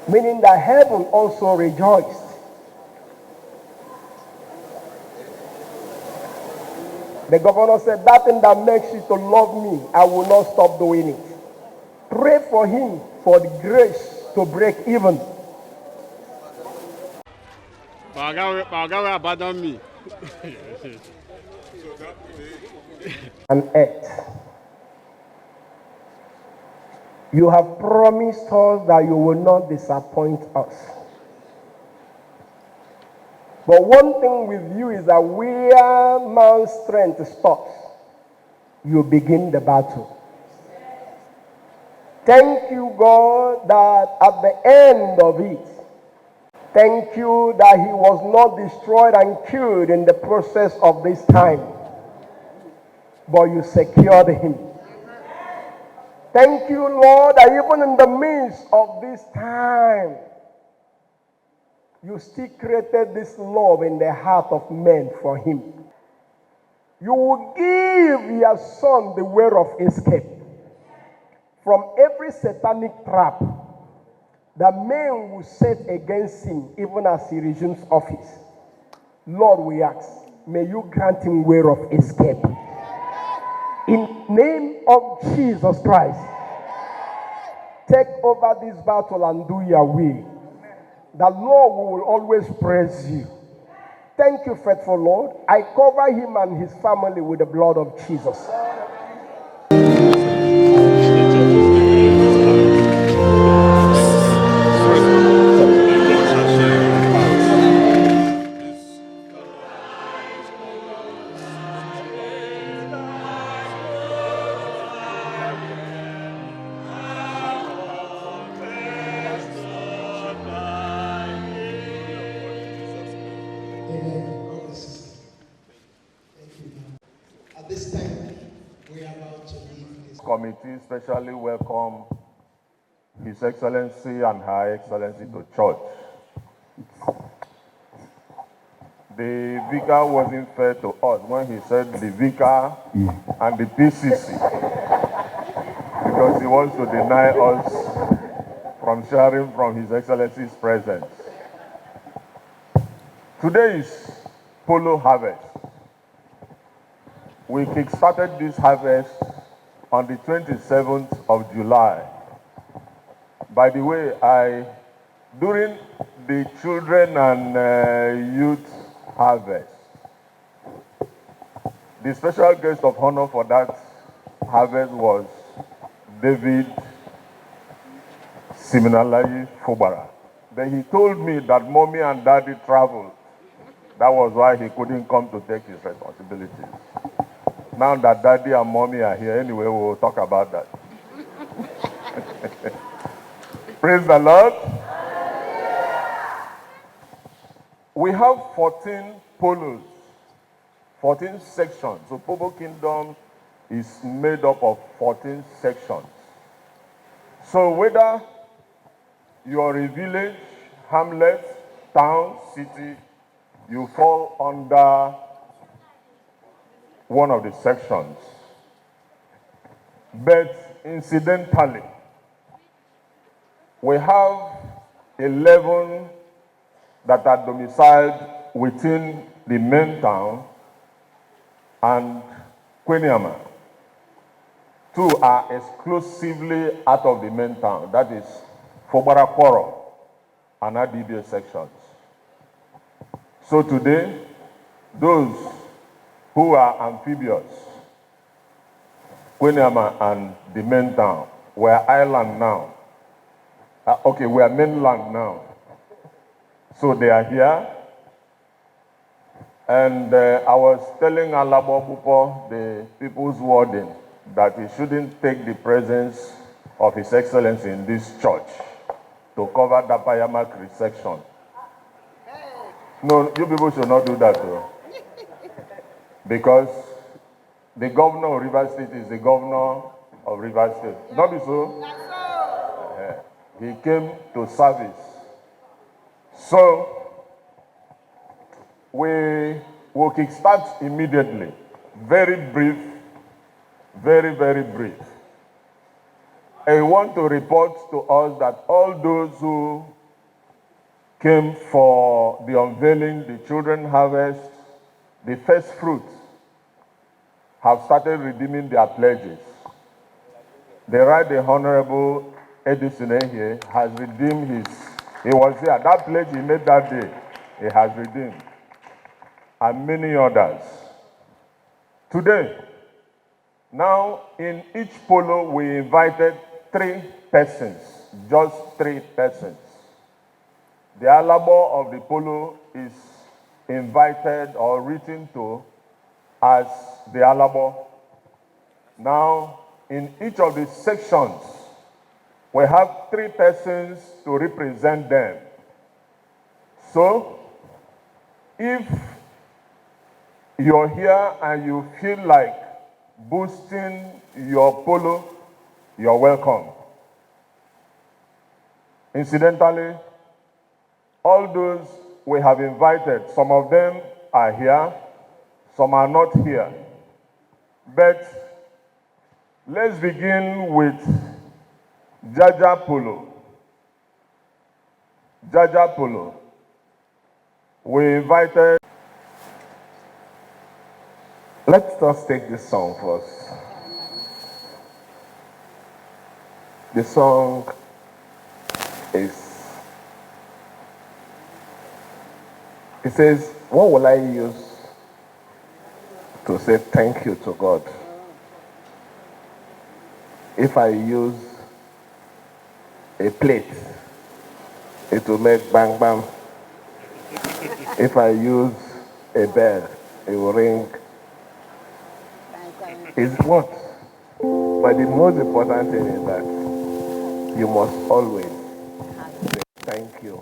Meaning that heaven also rejoiced. The governor said, that thing that makes you to love me, I will not stop doing it. Pray for him for the grace to break even. Bagawe abandon me. And earth. You have promised us that you will not disappoint us. But one thing with you is that where man's strength stops, you begin the battle. Thank you, God, that at the end of it, thank you that he was not destroyed and killed in the process of this time, but you secured him. Thank you, Lord, that even in the midst of this time, you still created this love in the heart of men for him. You will give your son the way of escape from every satanic trap that men will set against him even as he resumes office. Lord, we ask, may you grant him way of escape. In the name of Jesus Christ, take over this battle and do your will. The Lord will always praise you. Thank you, faithful Lord. I cover him and his family with the blood of Jesus. At this time, we are about to leave this committee specially welcome His Excellency and Her Excellency to church. The vicar wasn't fair to us when he said the vicar and the PCC, because he wants to deny us from sharing from His Excellency's presence. Today is Polo harvest. We kick-started this harvest on the 27th of July. By the way, during the children and youth harvest, the special guest of honor for that harvest was David Siminalayi Fubara. Then he told me that mommy and daddy traveled. That was why he couldn't come to take his responsibilities. Now that daddy and mommy are here, anyway, we'll talk about that. Praise the Lord. We have 14 polos, 14 sections. So Opobo Kingdom is made up of 14 sections. So whether you are a village, hamlet, town, city, you fall under one of the sections. But incidentally, we have 11 that are domiciled within the main town and Kweniama. 2 are exclusively out of the main town. That is Fubara Koro and Adibia sections. So today, those who are amphibious, Kwenyama and the main town, we're island now. Okay, we are mainland now. So they are here. And I was telling Alabo Bupo, the people's warden, that he shouldn't take the presence of His Excellency in this church to cover the Payamak resection. No, you people should not do that, though. Because the governor of Rivers State is the governor of Rivers State. Not be so? He came to service. So, we will kickstart immediately. Very brief, very brief. I want to report to us that all those who came for the unveiling, the children harvest, the first fruit, have started redeeming their pledges. The Right Honorable Edison here has redeemed his, he was here, that pledge he made that day, he has redeemed. And many others. Today, now in each polo we invited 3 persons, just 3 persons. The Alabo of the polo is invited or written to as the Alabo. Now, in each of the sections, we have 3 persons to represent them. So, if you're here and you feel like boosting your polo, you're welcome. Incidentally, all those we have invited, some of them are here, some are not here. But let's begin with Jaja Polo. Jaja Polo. We invited. Let's just take this song first. The song is, it says, what will I use to say thank you to God? If I use a plate, it will make bang bang. If I use a bell, it will ring. It's what? But the most important thing is that you must always say thank you.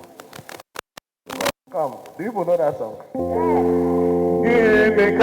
Come, do you know that song? Give me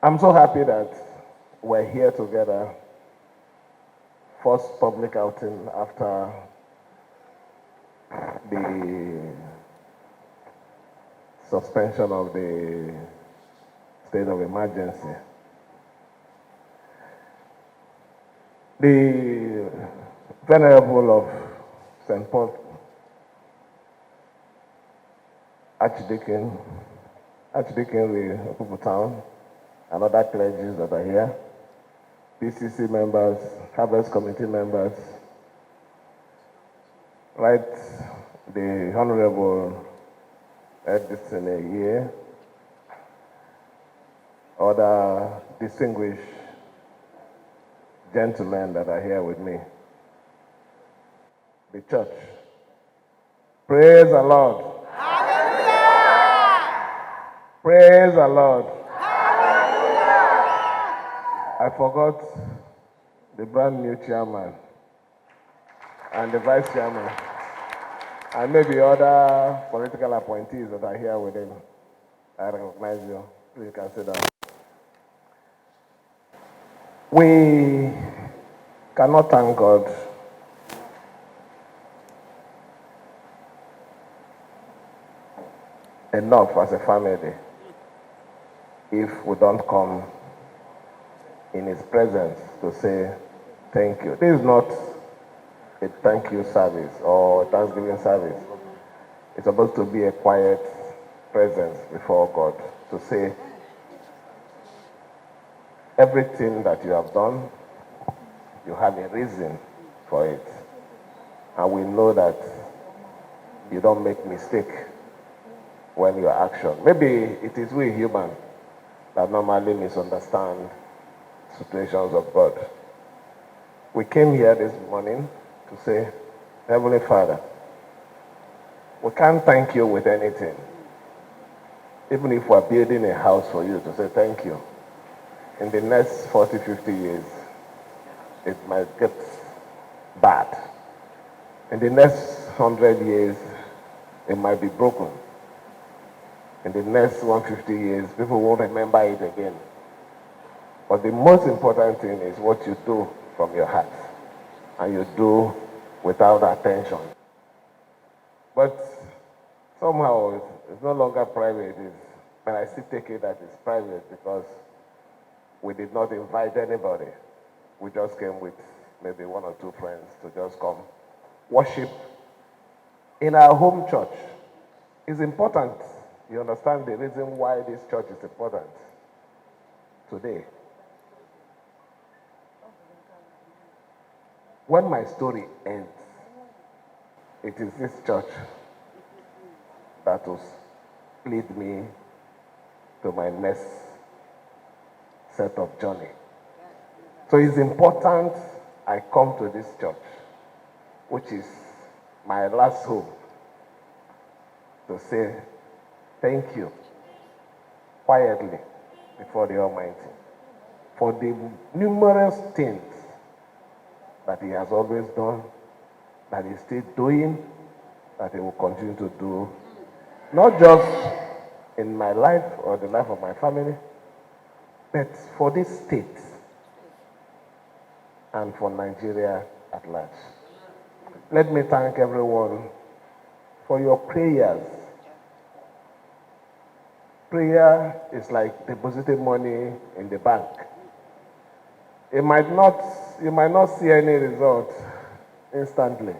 I'm so happy that we're here together. First public outing after the suspension of the state of emergency. The Venerable of St. Paul, Archdeacon Opobo Town, and other clergies that are here, PCC members, Harvest Committee members, right, the Honorable Edison here, other distinguished gentlemen that are here with me, the church. Praise the Lord. Praise the Lord. I forgot the brand new chairman and the vice chairman and maybe other political appointees that are here with him. I recognize you. Please can sit down. We cannot thank God enough as a family if we don't come in His presence to say thank you. This is not a thank you service or a Thanksgiving service. It's supposed to be a quiet presence before God to say everything that you have done, you have a reason for it. And we know that you don't make mistake when your action. Maybe it is we human that normally misunderstand situations of God. We came here this morning to say, Heavenly Father, we can't thank you with anything. Even if we're building a house for you to say thank you. In the next 40, 50 years, it might get bad. In the next 100 years, it might be broken. In the next 150 years, people won't remember it again. But the most important thing is what you do from your heart. And you do without attention. But somehow it's no longer private. And I still take it that it's private because we did not invite anybody. We just came with maybe one or two friends to just come worship in our home church. It's important. You understand the reason why this church is important today. When my story ends, it is this church that will lead me to my next set of journey. So it's important I come to this church, which is my last home, to say thank you quietly before the Almighty for the numerous things that He has always done, that He's still doing, that He will continue to do, not just in my life or the life of my family, but for this state and for Nigeria at large. Let me thank everyone for your prayers. Prayer is like depositing money in the bank. You might not see any result instantly,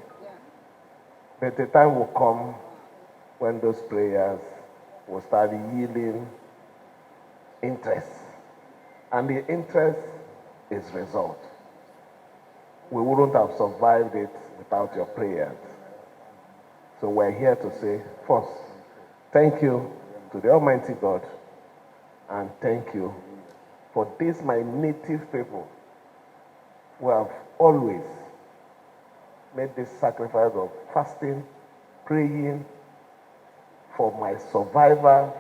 but the time will come when those prayers will start yielding interest. And the interest is result. We wouldn't have survived it without your prayers. So we're here to say, first, thank you to the Almighty God, and thank you for these my native people who have always made this sacrifice of fasting, praying for my survival,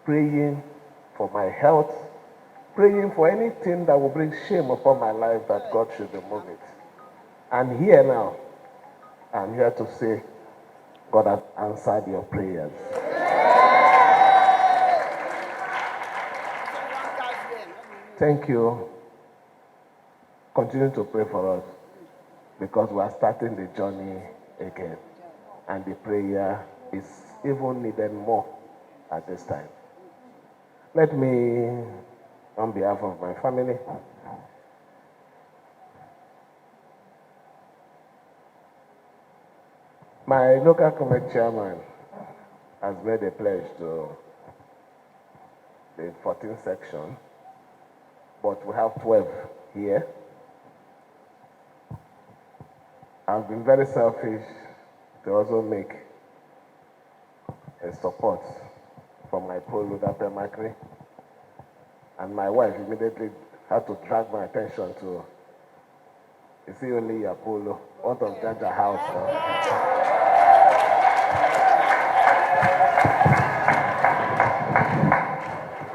praying for my health, praying for anything that will bring shame upon my life, that God should remove it. And here now, I'm here to say, God has answered your prayers. Thank you. Continue to pray for us, because we are starting the journey again. And the prayer is even needed more at this time. Let me, on behalf of my family, My local committee chairman has made a pledge to the 14th section, but we have 12 here. I've been very selfish to also make a support for my polo that Macri. And my wife immediately had to drag my attention to, is it only your polo? What of Jaja house?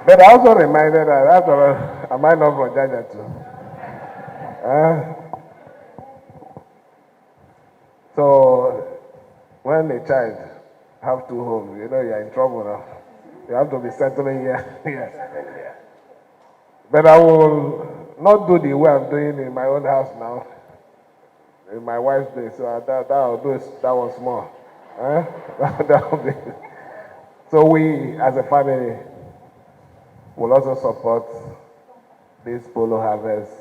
But I also reminded her, after all, am I not from Jaja too? So when a child have two homes, you know you're in trouble now. You have to be settling here. Yes. But I will not do the way I'm doing in my own house now, in my wife's place. So I'll do that one small. That will be. So we, as a family, will also support this polo harvest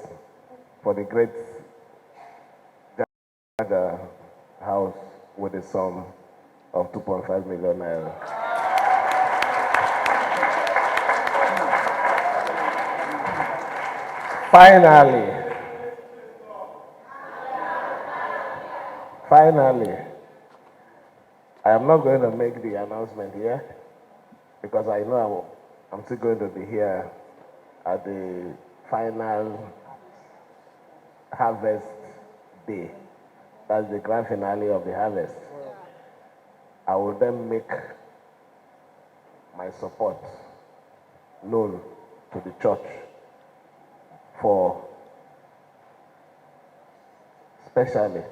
for the great house with a sum of 2.5 million naira. Finally, I am not going to make the announcement here because I know I'm still going to be here at the final harvest day. That's the grand finale of the harvest. I will then make my support known to the church for especially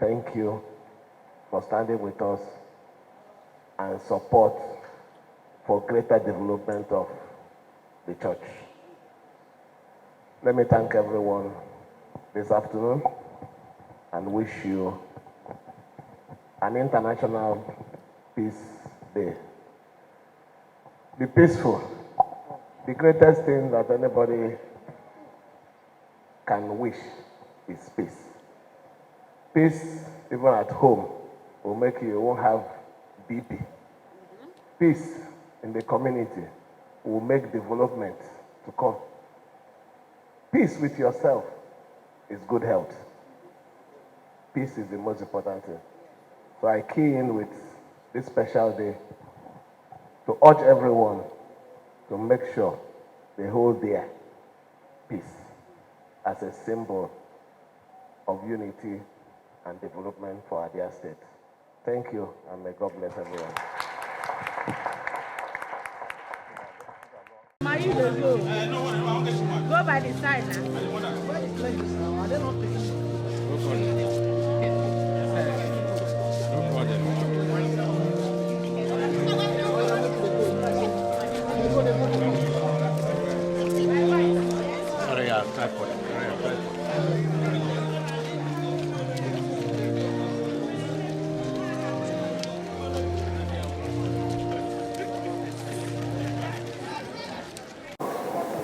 thank you for standing with us and support for greater development of the church. Let me thank everyone this afternoon and wish you an International Peace Day. Be peaceful. The greatest thing that anybody can wish is peace. Peace, even at home, will make you won't have BP. Peace in the community will make development to come. Peace with yourself is good health. Peace is the most important thing. So I key in with this special day to urge everyone to make sure they hold their peace as a symbol of unity and development for Abia State. Thank you, and may God bless everyone. Go by the side now. Go for it.